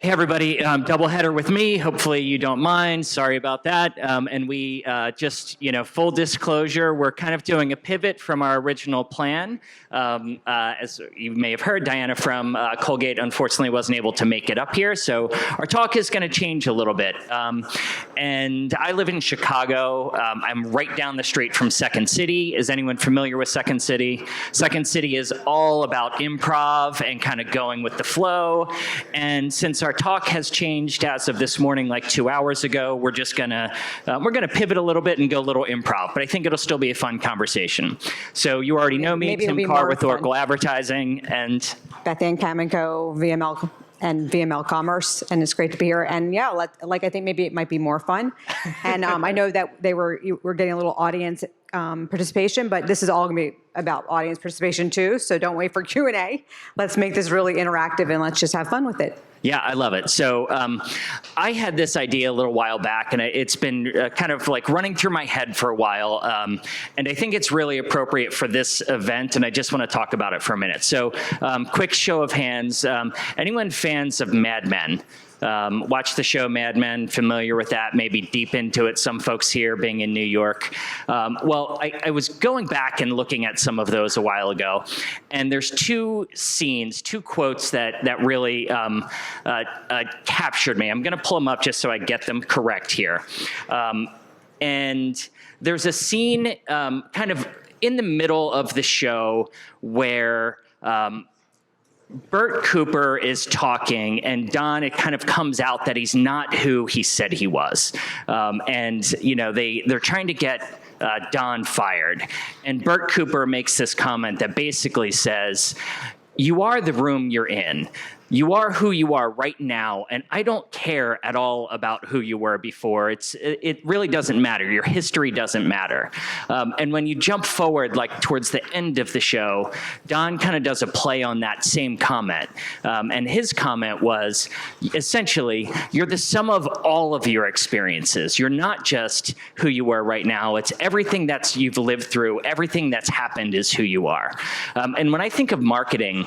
Hey everybody, doubleheader with me. Hopefully you don't mind. Sorry about that. And we just, full disclosure, we're kind of doing a pivot from our original plan. As you may have heard, Diana from Colgate unfortunately wasn't able to make it up here, so our talk is going to change a little bit. And I live in Chicago. I'm right down the street from Second City. Is anyone familiar with Second City? Second City is all about improv and kind of going with the flow. And since our talk has changed as of this morning, like 2 hours ago, we're just gonna pivot a little bit and go a little improv, but I think it'll still be a fun conversation. So you already know me, Tim Carr with Oracle Advertising, and Beth Kaminkow, VML and VML Commerce, and it's great to be here. And yeah, I think maybe it might be more fun. And I know that you were getting a little audience participation, but this is all going to be about audience participation too. So don't wait for Q&A. Let's make this really interactive and let's just have fun with it. Yeah, I love it. So I had this idea a little while back, and it's been kind of like running through my head for a while. And I think it's really appropriate for this event, and I just want to talk about it for a minute. So quick show of hands. Anyone fans of Mad Men? Watch the show Mad Men, familiar with that, maybe deep into it, some folks here being in New York. Well, I was going back and looking at some of those a while ago, and there's two scenes, two quotes that really captured me. I'm going to pull them up just so I get them correct here. And there's a scene kind of in the middle of the show where Bert Cooper is talking, and Don, it kind of comes out that he's not who he said he was. And, they're trying to get Don fired. And Bert Cooper makes this comment that basically says, "You are the room you're in. You are who you are right now, and I don't care at all about who you were before. It really doesn't matter. Your history doesn't matter." And when you jump forward, like towards the end of the show, Don kind of does a play on that same comment. And his comment was, essentially, you're the sum of all of your experiences. You're not just who you are right now. It's everything that you've lived through. Everything that's happened is who you are. And when I think of marketing,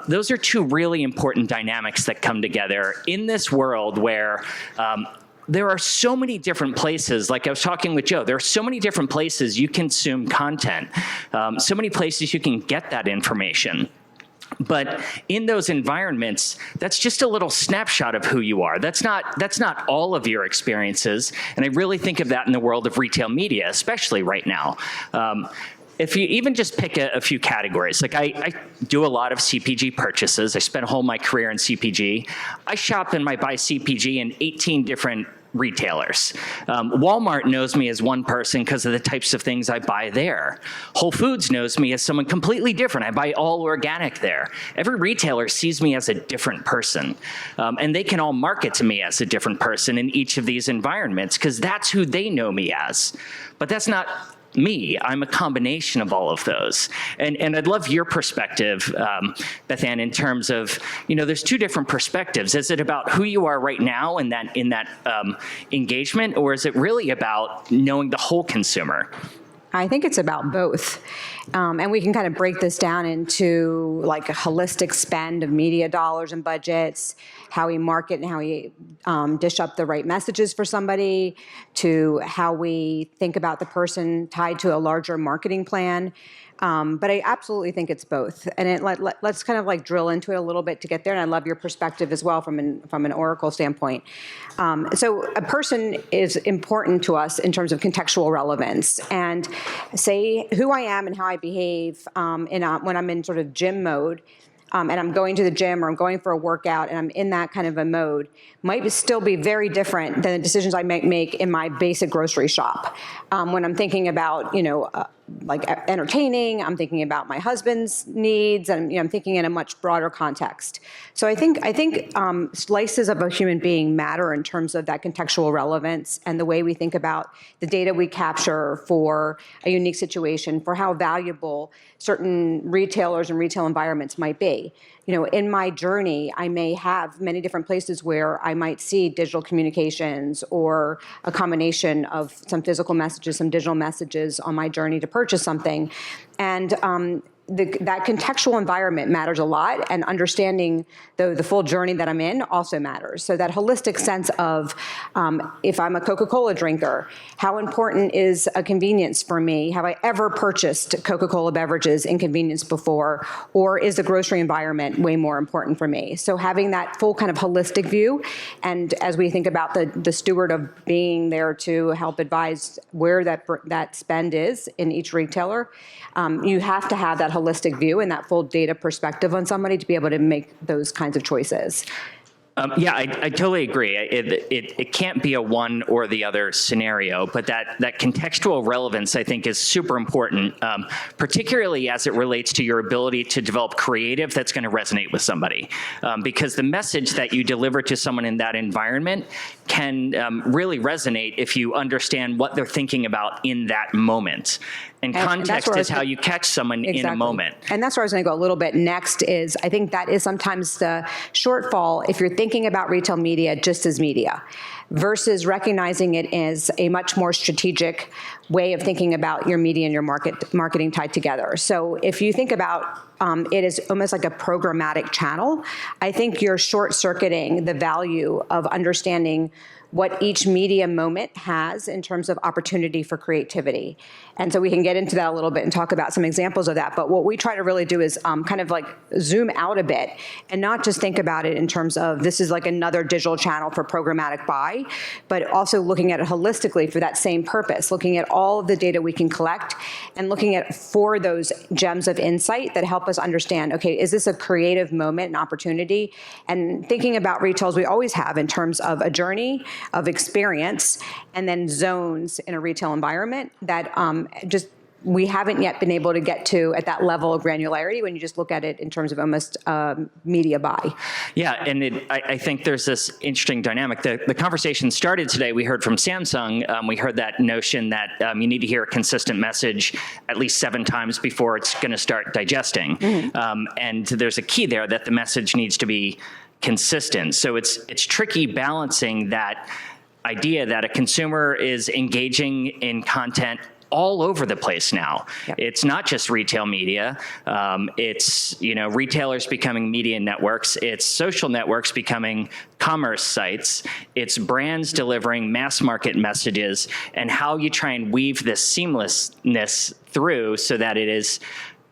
those are two really important dynamics that come together in this world where there are so many different places. Like I was talking with Joe, there are so many different places you consume content, so many places you can get that information. But in those environments, that's just a little snapshot of who you are. That's not all of your experiences. And I really think of that in the world of retail media, especially right now. If you even just pick a few categories, like I do a lot of CPG purchases. I spent a whole my career in CPG. I shop and I buy CPG in 18 different retailers. Walmart knows me as one person because of the types of things I buy there. Whole Foods knows me as someone completely different. I buy all organic there. Every retailer sees me as a different person. And they can all market to me as a different person in each of these environments because that's who they know me as. But that's not me. I'm a combination of all of those. And I'd love your perspective, Beth Ann, in terms of, there's two different perspectives. Is it about who you are right now in that engagement, or is it really about knowing the whole consumer? I think it's about both. And we can kind of break this down into like a holistic spend of media dollars and budgets, how we market and how we dish up the right messages for somebody, to how we think about the person tied to a larger marketing plan. But I absolutely think it's both. And let's kind of like drill into it a little bit to get there. And I love your perspective as well from an Oracle standpoint. So a person is important to us in terms of contextual relevance. And say who I am and how I behave when I'm in sort of gym mode, and I'm going to the gym or I'm going for a workout and I'm in that kind of a mode, might still be very different than the decisions I might make in my basic grocery shop. When I'm thinking about, like entertaining, I'm thinking about my husband's needs, and I'm thinking in a much broader context. So I think slices of a human being matter in terms of that contextual relevance and the way we think about the data we capture for a unique situation, for how valuable certain retailers and retail environments might be. In my journey, I may have many different places where I might see digital communications or a combination of some physical messages, some digital messages on my journey to purchase something. And that contextual environment matters a lot, and understanding the full journey that I'm in also matters. So that holistic sense of, if I'm a Coca-Cola drinker, how important is a convenience for me? Have I ever purchased Coca-Cola beverages in convenience before? Or is the grocery environment way more important for me? So having that full kind of holistic view, and as we think about the steward of being there to help advise where that spend is in each retailer, you have to have that holistic view and that full data perspective on somebody to be able to make those kinds of choices. Yeah, I totally agree. It can't be a one or the other scenario, but that contextual relevance, I think, is super important, particularly as it relates to your ability to develop creative that's going to resonate with somebody. Because the message that you deliver to someone in that environment can really resonate if you understand what they're thinking about in that moment. And context is how you catch someone in a moment. And that's where I was going to go a little bit next is, I think that is sometimes the shortfall if you're thinking about retail media just as media versus recognizing it as a much more strategic way of thinking about your media and your marketing tied together. So if you think about it is almost like a programmatic channel, I think you're short-circuiting the value of understanding what each media moment has in terms of opportunity for creativity. And so we can get into that a little bit and talk about some examples of that. But what we try to really do is kind of like zoom out a bit and not just think about it in terms of this is like another digital channel for programmatic buy, but also looking at it holistically for that same purpose, looking at all of the data we can collect and looking at for those gems of insight that help us understand, okay, is this a creative moment, an opportunity? And thinking about retail as we always have in terms of a journey, of experience, and then zones in a retail environment that just we haven't yet been able to get to at that level of granularity when you just look at it in terms of almost media buy. Yeah, and I think there's this interesting dynamic. The conversation started today, we heard from Samsung, we heard that notion that you need to hear a consistent message at least 7 times before it's going to start digesting. Mm-hmm. And there's a key there that the message needs to be consistent. So it's tricky balancing that idea that a consumer is engaging in content all over the place now. Yep. It's not just retail media. It's retailers becoming media networks. It's social networks becoming commerce sites. It's brands delivering mass market messages, and how you try and weave this seamlessness through so that it is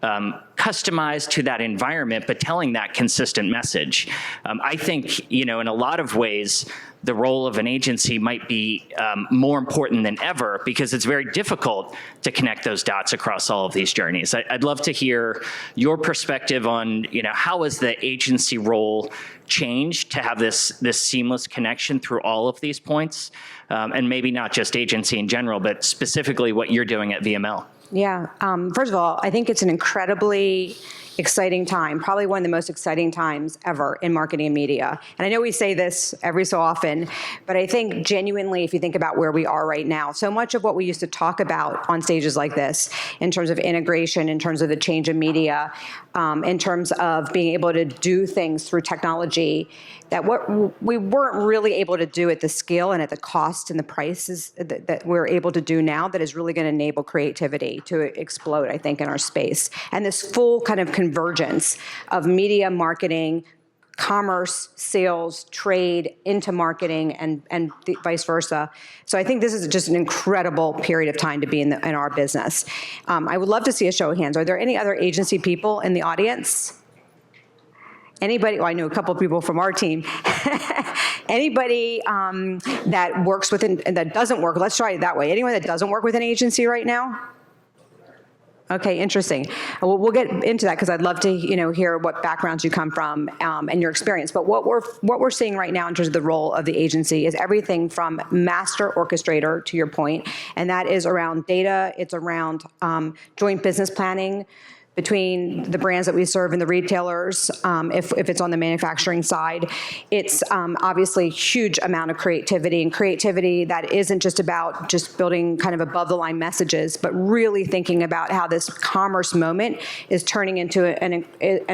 customized to that environment, but telling that consistent message. I think, in a lot of ways, the role of an agency might be more important than ever because it's very difficult to connect those dots across all of these journeys. I'd love to hear your perspective on, how has the agency role changed to have this seamless connection through all of these points, and maybe not just agency in general, but specifically what you're doing at VML. Yeah. First of all, I think it's an incredibly exciting time, probably one of the most exciting times ever in marketing and media. And I know we say this every so often, but I think genuinely, if you think about where we are right now, so much of what we used to talk about on stages like this, in terms of integration, in terms of the change of media, in terms of being able to do things through technology, that what we weren't really able to do at the scale and at the cost and the prices that we're able to do now, that is really going to enable creativity to explode, I think, in our space. And this full kind of convergence of media, marketing, commerce, sales, trade into marketing, and vice versa. So I think this is just an incredible period of time to be in our business. I would love to see a show of hands. Are there any other agency people in the audience? Anybody? Well, I know a couple of people from our team. Anybody that works with that doesn't work? Let's try it that way. Anyone that doesn't work with an agency right now? Okay, interesting. Well, we'll get into that because I'd love to, hear what backgrounds you come from and your experience. But what we're seeing right now in terms of the role of the agency is everything from master orchestrator, to your point, and that is around data. It's around joint business planning between the brands that we serve and the retailers, if it's on the manufacturing side. It's obviously huge amount of creativity, and creativity that isn't just about just building kind of above the line messages, but really thinking about how this commerce moment is turning into an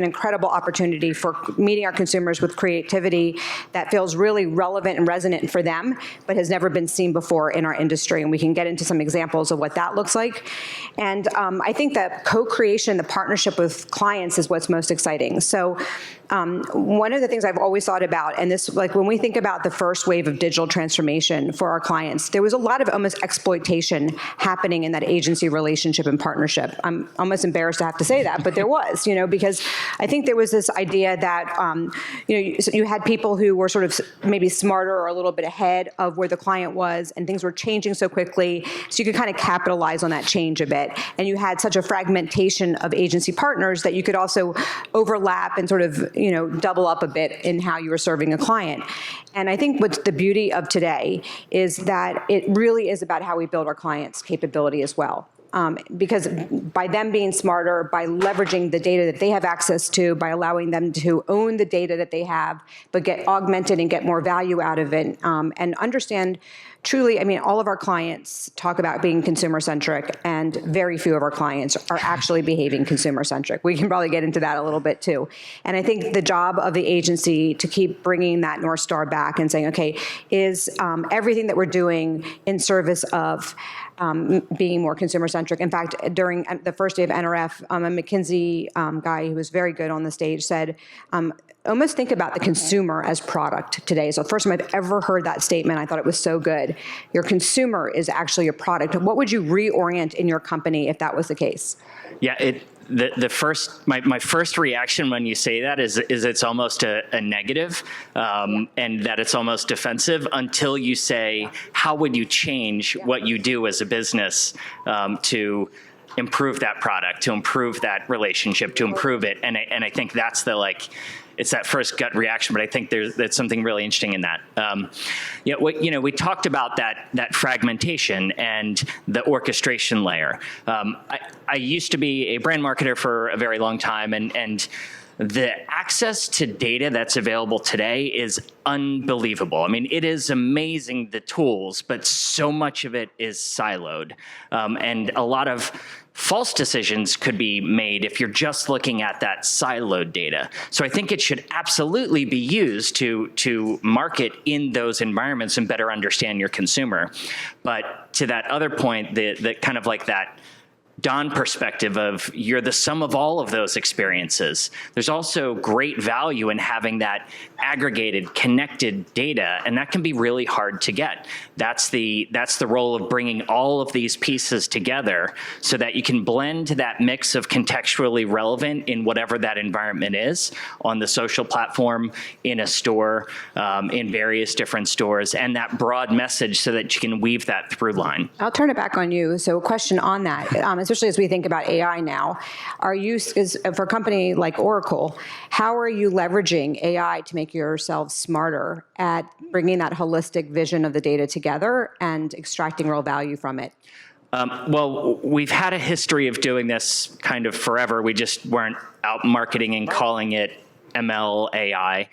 incredible opportunity for meeting our consumers with creativity that feels really relevant and resonant for them, but has never been seen before in our industry. And we can get into some examples of what that looks like. And I think that co-creation, the partnership with clients is what's most exciting. So one of the things I've always thought about, and this, like when we think about the first wave of digital transformation for our clients, there was a lot of almost exploitation happening in that agency relationship and partnership. I'm almost embarrassed to have to say that, but there was, because I think there was this idea that, you had people who were sort of maybe smarter or a little bit ahead of where the client was, and things were changing so quickly, so you could kind of capitalize on that change a bit. And you had such a fragmentation of agency partners that you could also overlap and sort of, double up a bit in how you were serving a client. And I think what's the beauty of today is that it really is about how we build our clients' capability as well. Because by them being smarter, by leveraging the data that they have access to, by allowing them to own the data that they have, but get augmented and get more value out of it, and understand truly, all of our clients talk about being consumer-centric, and very few of our clients are actually behaving consumer-centric. We can probably get into that a little bit too. And I think the job of the agency to keep bringing that North Star back and saying, okay, is everything that we're doing in service of being more consumer-centric. In fact, during the first day of NRF, a McKinsey guy who was very good on the stage said, almost think about the consumer as product today. So the first time I've ever heard that statement, I thought it was so good. Your consumer is actually a product. What would you reorient in your company if that was the case? Yeah, my first reaction when you say that is it's almost a negative, and that it's almost defensive until you say, how would you change what you do as a business to improve that product, to improve that relationship, to improve it? And I think that's it's that first gut reaction, but I think there's something really interesting in that. We talked about that fragmentation and the orchestration layer. I used to be a brand marketer for a very long time, and the access to data that's available today is unbelievable. It is amazing, the tools, but so much of it is siloed. And a lot of false decisions could be made if you're just looking at that siloed data. So I think it should absolutely be used to market in those environments and better understand your consumer. But to that other point, the kind of like that Don perspective of you're the sum of all of those experiences. There's also great value in having that aggregated, connected data, and that can be really hard to get. That's the role of bringing all of these pieces together so that you can blend that mix of contextually relevant in whatever that environment is, on the social platform, in a store, in various different stores, and that broad message so that you can weave that through line. I'll turn it back on you. So a question on that, especially as we think about AI now, for a company like Oracle, how are you leveraging AI to make yourselves smarter at bringing that holistic vision of the data together and extracting real value from it? Well, we've had a history of doing this kind of forever. We just weren't out marketing and calling it ML AI.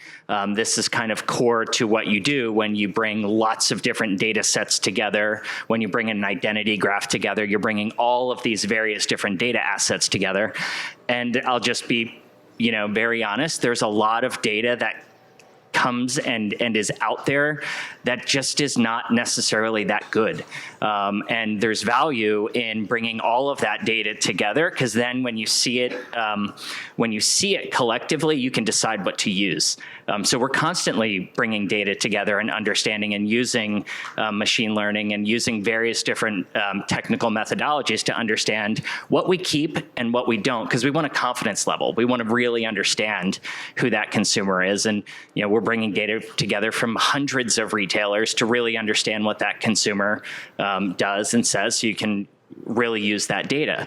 This is kind of core to what you do when you bring lots of different data sets together. When you bring an identity graph together, you're bringing all of these various different data assets together. And I'll just be, very honest, there's a lot of data that comes and is out there that just is not necessarily that good. And there's value in bringing all of that data together, because then when you see it collectively, you can decide what to use. So we're constantly bringing data together and understanding and using machine learning and using various different technical methodologies to understand what we keep and what we don't, because we want a confidence level. We want to really understand who that consumer is. And we're bringing data together from hundreds of retailers to really understand what that consumer does and says, so you can really use that data.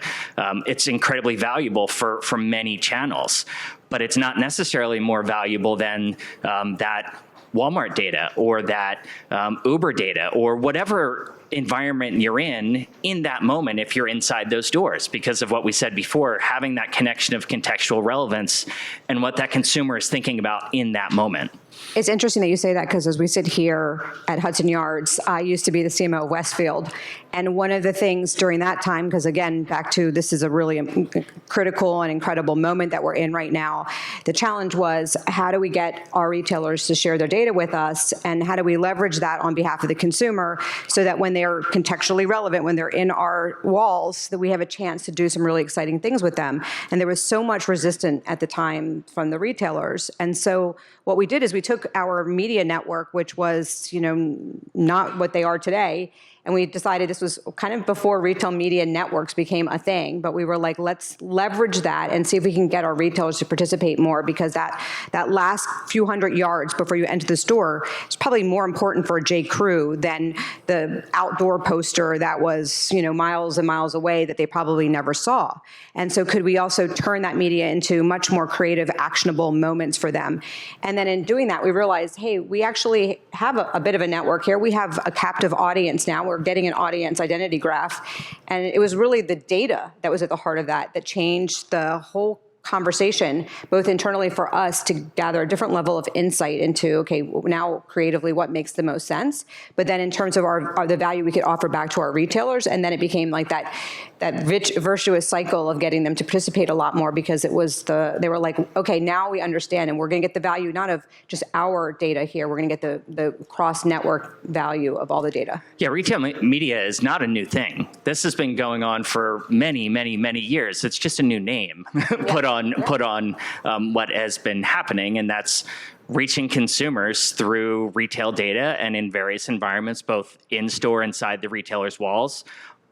It's incredibly valuable for many channels, but it's not necessarily more valuable than that Walmart data or that Uber data or whatever environment you're in that moment if you're inside those doors, because of what we said before, having that connection of contextual relevance and what that consumer is thinking about in that moment. It's interesting that you say that, because as we sit here at Hudson Yards, I used to be the CMO of Westfield. And one of the things during that time, because again, back to this is a really critical and incredible moment that we're in right now, the challenge was, how do we get our retailers to share their data with us, and how do we leverage that on behalf of the consumer so that when they they are contextually relevant, when they're in our walls, that we have a chance to do some really exciting things with them. And there was so much resistance at the time from the retailers. And so what we did is we took our media network, which was, not what they are today, and we decided, this was kind of before retail media networks became a thing, but we were like, let's leverage that and see if we can get our retailers to participate more, because that last few hundred yards before you enter the store is probably more important for a J. Crew than the outdoor poster that was, miles and miles away that they probably never saw. And so could we also turn that media into much more creative, actionable moments for them? And then in doing that, we realized, hey, we actually have a bit of a network here. We have a captive audience now. We're getting an audience identity graph. And it was really the data that was at the heart of that changed the whole conversation, both internally for us to gather a different level of insight into, okay, now creatively what makes the most sense, but then in terms of the value we could offer back to our retailers, and then it became like that virtuous cycle of getting them to participate a lot more, because they were like, okay, now we understand, and we're going to get the value not of just our data here, we're going to get the cross-network value of all the data. Yeah, retail media is not a new thing. This has been going on for many, many, many years. It's just a new name put on what has been happening, and that's reaching consumers through retail data and in various environments, both in-store, inside the retailer's walls,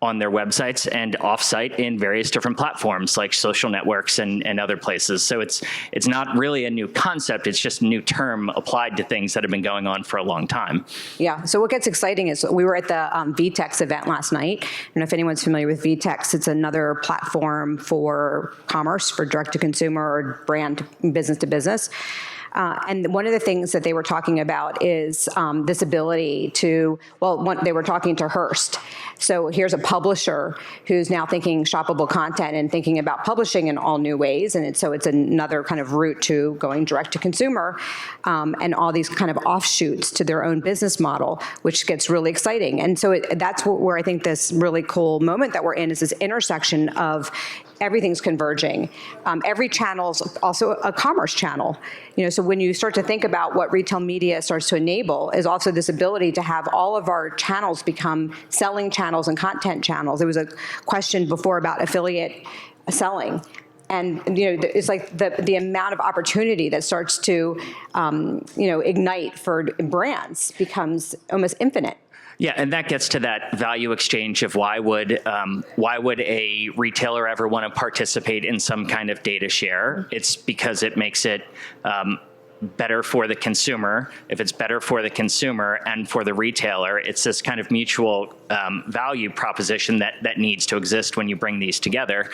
on their websites, and off-site in various different platforms like social networks and other places. So it's not really a new concept, it's just a new term applied to things that have been going on for a long time. Yeah, so what gets exciting is we were at the VTEX event last night. I don't know if anyone's familiar with VTEX. It's another platform for commerce, for direct-to-consumer or brand business-to-business. And one of the things that they were talking about is this ability to, they were talking to Hearst. So here's a publisher who's now thinking shoppable content and thinking about publishing in all new ways. And so it's another kind of route to going direct to consumer, and all these kind of offshoots to their own business model, which gets really exciting. And so that's where I think this really cool moment that we're in is this intersection of everything's converging. Every channel's also a commerce channel. So when you start to think about what retail media starts to enable is also this ability to have all of our channels become selling channels and content channels. There was a question before about affiliate selling. And it's like the amount of opportunity that starts to ignite for brands becomes almost infinite. Yeah, and that gets to that value exchange of why would a retailer ever want to participate in some kind of data share? It's because it makes it better for the consumer. If it's better for the consumer and for the retailer, it's this kind of mutual value proposition that needs to exist when you bring these together.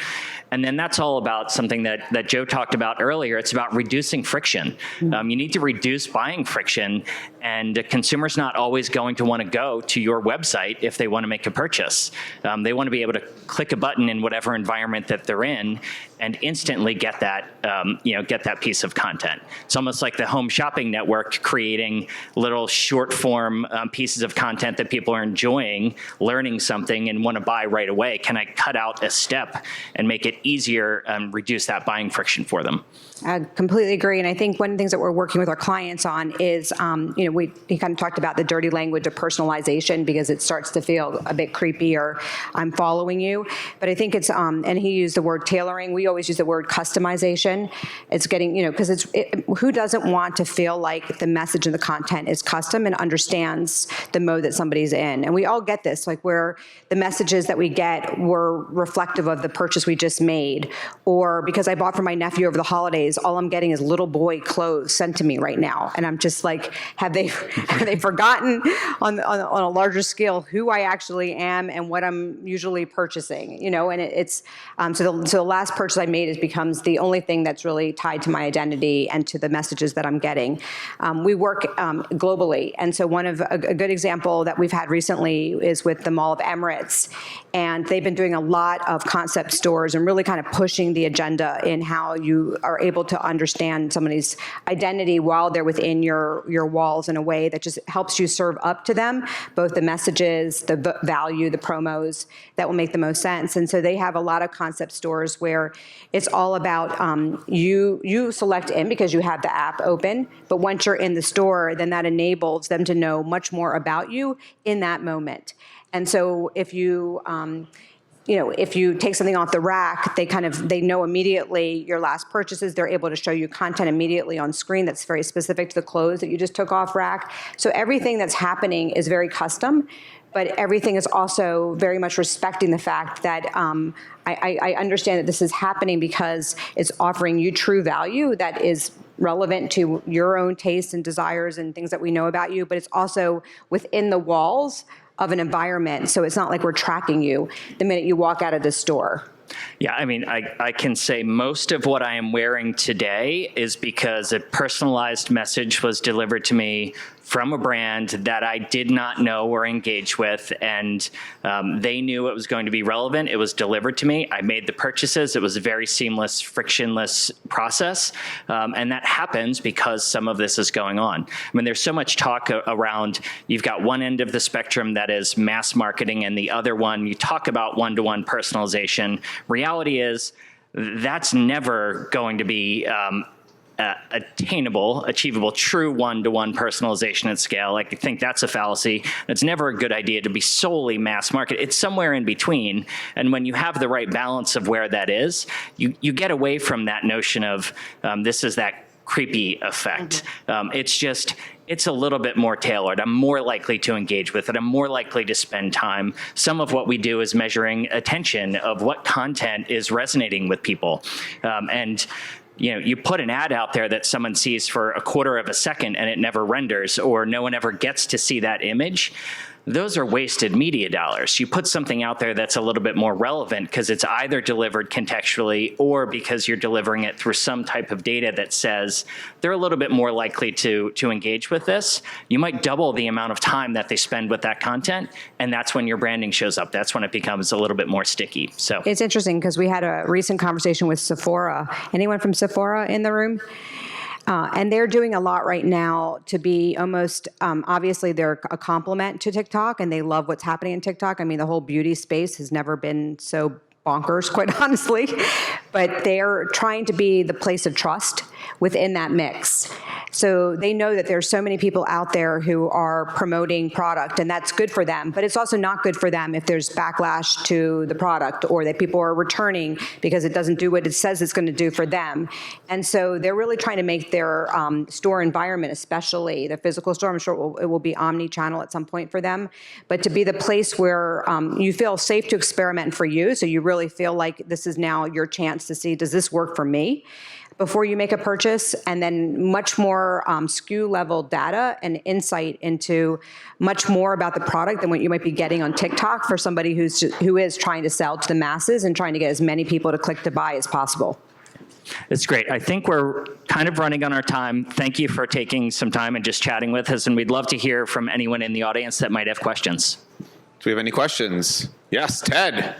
And then that's all about something that Joe talked about earlier. It's about reducing friction. You need to reduce buying friction, and a consumer's not always going to want to go to your website if they want to make a purchase. They want to be able to click a button in whatever environment that they're in and instantly get that piece of content. It's almost like the home shopping network creating little short form pieces of content that people are enjoying, learning something, and want to buy right away. Can I cut out a step and make it easier, reduce that buying friction for them? I completely agree. And I think one of the things that we're working with our clients on is, we kind of talked about the dirty language of personalization, because it starts to feel a bit creepy, or I'm following you. But I think it's, and he used the word tailoring. We always use the word customization. It's getting, because who doesn't want to feel like the message and the content is custom and understands the mode that somebody's in? And we all get this, like where the messages that we get were reflective of the purchase we just made, or because I bought for my nephew over the holidays, all I'm getting is little boy clothes sent to me right now. And I'm just like, have they forgotten on a larger scale who I actually am and what I'm usually purchasing, and it's, so the last purchase I made becomes the only thing that's really tied to my identity and to the messages that I'm getting. We work globally. And so a good example that we've had recently is with the Mall of Emirates. And they've been doing a lot of concept stores and really kind of pushing the agenda in how you are able to understand somebody's identity while they're within your walls in a way that just helps you serve up to them both the messages, the value, the promos that will make the most sense. And so they have a lot of concept stores where it's all about you select in because you have the app open, but once you're in the store, then that enables them to know much more about you in that moment. And so if you, if you take something off the rack, they know immediately your last purchases. They're able to show you content immediately on screen that's very specific to the clothes that you just took off rack. So everything that's happening is very custom, but everything is also very much respecting the fact that I understand that this is happening because it's offering you true value that is relevant to your own tastes and desires and things that we know about you, but it's also within the walls of an environment. So it's not like we're tracking you the minute you walk out of the store. Yeah, I mean, I can say most of what I am wearing today is because a personalized message was delivered to me from a brand that I did not know or engage with, and they knew it was going to be relevant. It was delivered to me. I made the purchases. It was a very seamless, frictionless process, and that happens because some of this is going on. I mean, there's so much talk around, you've got one end of the spectrum that is mass marketing, and the other one, you talk about one-to-one personalization. Reality is, that's never going to be achievable, true one-to-one personalization at scale. Like, I think that's a fallacy. It's never a good idea to be solely mass market. It's somewhere in between. And when you have the right balance of where that is, you get away from that notion of this is that creepy effect. It's a little bit more tailored. I'm more likely to engage with it. I'm more likely to spend time. Some of what we do is measuring attention of what content is resonating with people. You put an ad out there that someone sees for a quarter of a second and it never renders, or no one ever gets to see that image. Those are wasted media dollars. You put something out there that's a little bit more relevant because it's either delivered contextually or because you're delivering it through some type of data that says they're a little bit more likely to engage with this. You might double the amount of time that they spend with that content, and that's when your branding shows up. That's when it becomes a little bit more sticky. So it's interesting because we had a recent conversation with Sephora. Anyone from Sephora in the room? And they're doing a lot right now to be almost, obviously they're a complement to TikTok, and they love what's happening in TikTok. I mean, the whole beauty space has never been so bonkers, quite honestly. But they're trying to be the place of trust within that mix. So they know that there's so many people out there who are promoting product, and that's good for them. But it's also not good for them if there's backlash to the product, or that people are returning because it doesn't do what it says it's going to do for them. And so they're really trying to make their store environment, especially the physical store, I'm sure it will be omni-channel at some point for them, but to be the place where you feel safe to experiment for you, so you really feel like this is now your chance to see, does this work for me? Before you make a purchase, and then much more SKU level data and insight into much more about the product than what you might be getting on TikTok for somebody who is trying to sell to the masses and trying to get as many people to click to buy as possible. It's great. I think we're kind of running on our time. Thank you for taking some time and just chatting with us, and we'd love to hear from anyone in the audience that might have questions. Do we have any questions? Yes, Ted.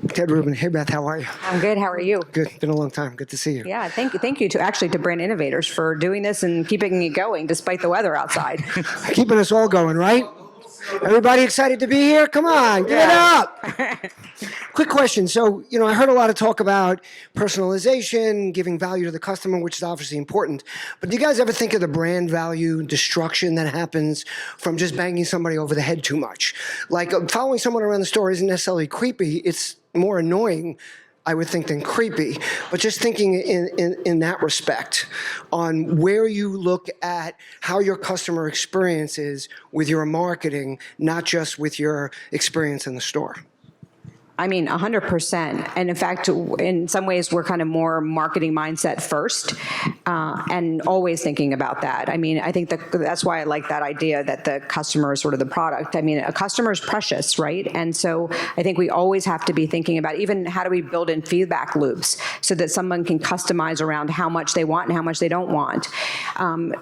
Ted Rubin. Hey, Beth, how are you? I'm good. How are you? Good. Been a long time. Good to see you. Yeah, thank you to Brand Innovators for doing this and keeping it going despite the weather outside. Keeping us all going, right? Everybody excited to be here? Come on, give it up. Quick question. So, I heard a lot of talk about personalization, giving value to the customer, which is obviously important. But do you guys ever think of the brand value destruction that happens from just banging somebody over the head too much? Like, following someone around the store isn't necessarily creepy. It's more annoying, I would think, than creepy. But just thinking in that respect on where you look at how your customer experience is with your marketing, not just with your experience in the store. I mean, 100%. And in fact, in some ways, we're kind of more marketing mindset first, and always thinking about that. I mean, I think that's why I like that idea that the customer is sort of the product. I mean, a customer is precious, right? And so I think we always have to be thinking about even how do we build in feedback loops so that someone can customize around how much they want and how much they don't want.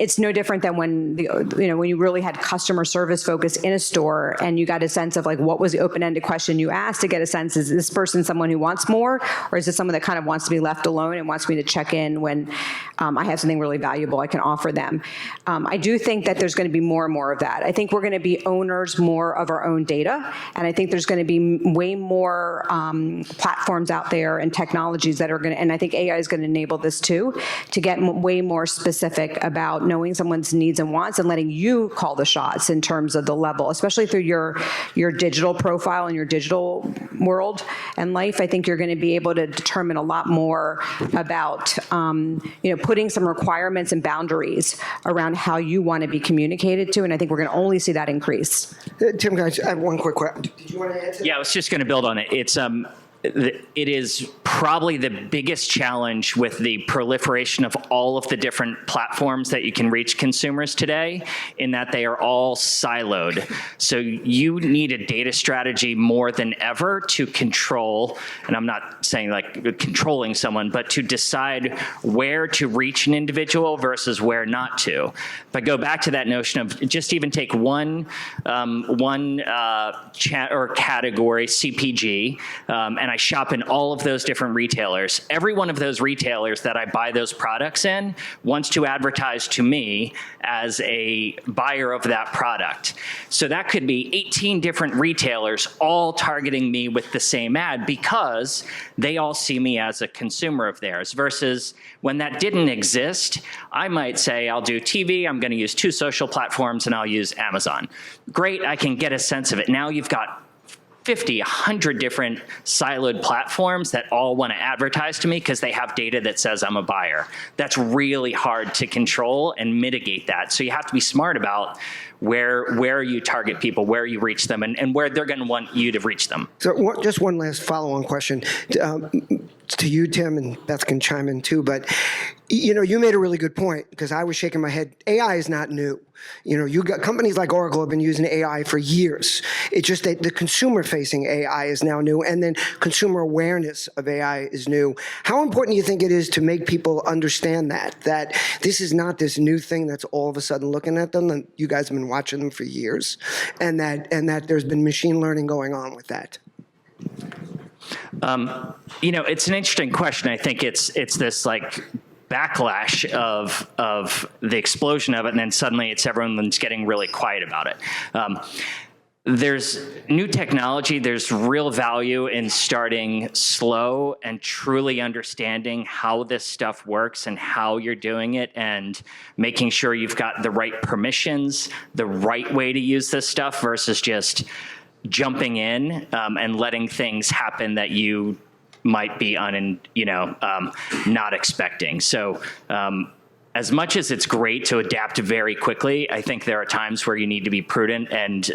It's no different than when when you really had customer service focus in a store and you got a sense of like what was the open-ended question you asked to get a sense sense, is this person someone who wants more, or is this someone that kind of wants to be left alone and wants me to check in when I have something really valuable I can offer them? I do think that there's going to be more and more of that. I think we're going to be owners more of our own data, and I think there's going to be way more platforms out there and technologies that are going to, and I think AI is going to enable this too, to get way more specific about knowing someone's needs and wants and letting you call the shots in terms of the level, especially through your digital profile and your digital world and life. I think you're going to be able to determine a lot more about, putting some requirements and boundaries around how you want to be communicated to, and I think we're going to only see that increase. Tim, guys, I have one quick question. Did you want to add to that? Yeah, I was just going to build on it. It is probably the biggest challenge with the proliferation of all of the different platforms that you can reach consumers today, in that they are all siloed. So you need a data strategy more than ever to control, and I'm not saying like controlling someone, but to decide where to reach an individual versus where not to. If I go back to that notion of just even take one chat or category, CPG, and I shop in all of those different retailers. Every one of those retailers that I buy those products in wants to advertise to me as a buyer of that product. So that could be 18 different retailers all targeting me with the same ad because they all see me as a consumer of theirs, versus when that didn't exist, I might say, I'll do TV, I'm going to use 2 social platforms, and I'll use Amazon. Great, I can get a sense of it. Now you've got 50, 100 different siloed platforms that all want to advertise to me because they have data that says I'm a buyer. That's really hard to control and mitigate that. So you have to be smart about where you target people, where you reach them, and where they're going to want you to reach them. So just one last follow-on question to you, Tim, and Beth can chime in too. But you made a really good point, because I was shaking my head. AI is not new. You got companies like Oracle have been using AI for years. It's just that the consumer-facing AI is now new, and then consumer awareness of AI is new. How important do you think it is to make people understand that this is not this new thing that's all of a sudden looking at them, and you guys have been watching them for years, and that there's been machine learning going on with that? It's an interesting question. I think it's this like backlash of the explosion of it, and then suddenly everyone's getting really quiet about it. There's new technology. There's real value in starting slow and truly understanding how this stuff works and how you're doing it, and making sure you've got the right permissions, the right way to use this stuff, versus just jumping in and letting things happen that you might be not expecting. So as much as it's great to adapt very quickly, I think there are times where you need to be prudent and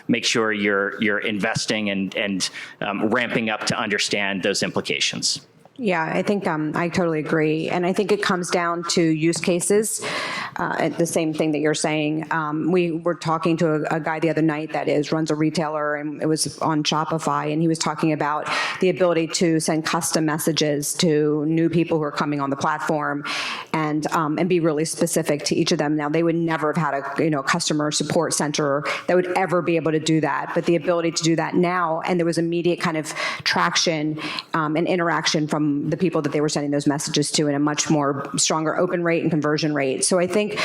make sure you're investing and ramping up to understand those implications. Yeah, I think I totally agree. And I think it comes down to use cases, the same thing that you're saying. We were talking to a guy the other night that runs a retailer, and it was on Shopify, and he was talking about the ability to send custom messages to new people who are coming on the platform, and be really specific to each of them. Now, they would never have had a customer support center that would ever be able to do that, but the ability to do that now, and there was immediate kind of traction and interaction from the people that they were sending those messages to, in a much more stronger open rate and conversion rate. So I think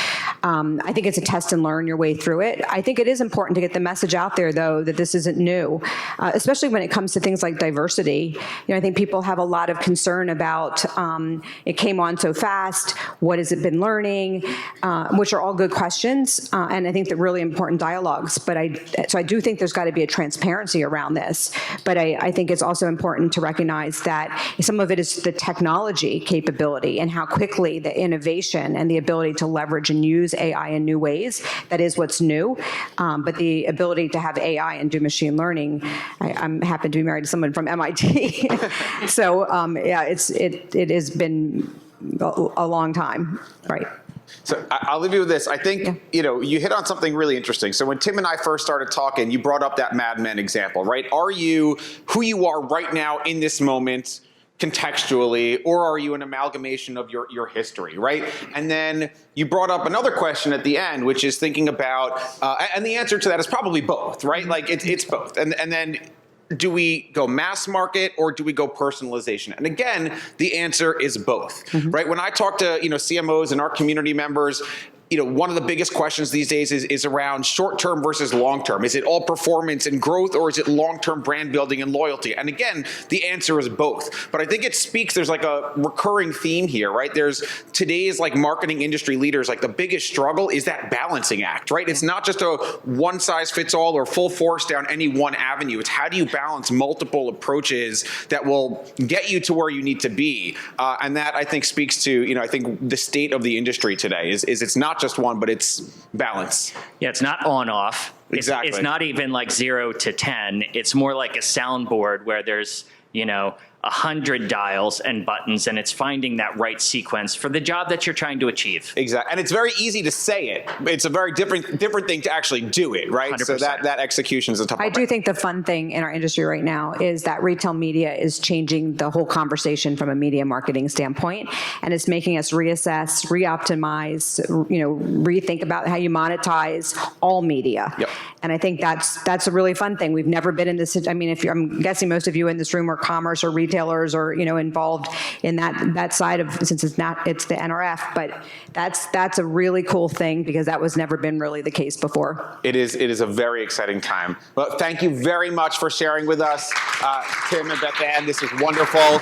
it's a test and learn your way through it. I think it is important to get the message out there, though, that this isn't new, especially when it comes to things like diversity. I think people have a lot of concern about it came on so fast. What has it been learning? Which are all good questions, and I think they're really important dialogues. But I do think there's got to be a transparency around this. But I think it's also important to recognize that some of it is the technology capability and how quickly the innovation and the ability to leverage and use AI in new ways, that is what's new. But the ability to have AI and do machine learning, I'm happen to be married to someone from MIT. So it has been a long time, right? So I'll leave you with this. I think, you hit on something really interesting. So when Tim and I first started talking, you brought up that Mad Men example, right? Are you who you are right now in this moment contextually, or are you an amalgamation of your history, right? And then you brought up another question at the end, which is thinking about, and the answer to that is probably both, right? Like it's both. And then do we go mass market or do we go personalization? And again, the answer is both, right? When I talk to CMOs and our community members, one of the biggest questions these days is around short-term versus long-term. Is it all performance and growth, or is it long-term brand building and loyalty? And again, the answer is both. But I think it speaks, there's like a recurring theme here, right? There's today's like marketing industry leaders, like the biggest struggle is that balancing act, right? It's not just a one size fits all or full force down any one avenue. It's how do you balance multiple approaches that will get you to where you need to be? And that I think speaks to, I think the state of the industry today is it's not just one, but it's balance. Yeah, it's not on off. Exactly. It's not even like 0 to 10. It's more like a soundboard where there's, 100 dials and buttons, and it's finding that right sequence for the job that you're trying to achieve. Exactly. And it's very easy to say it. It's a very different thing to actually do it, right? 100%. So that execution is a tough I do think the fun thing in our industry right now is that retail media is changing the whole conversation from a media marketing standpoint, and it's making us reassess, reoptimize, rethink about how you monetize all media. Yep. And I think that's a really fun thing. We've never been in this. I mean, I'm guessing most of you in this room are commerce or retailers or involved in that side of, since it's the NRF, but that's a really cool thing because that was never been really the case before. It is a very exciting time. But thank you very much for sharing with us, Tim and Beth Ann. This is wonderful.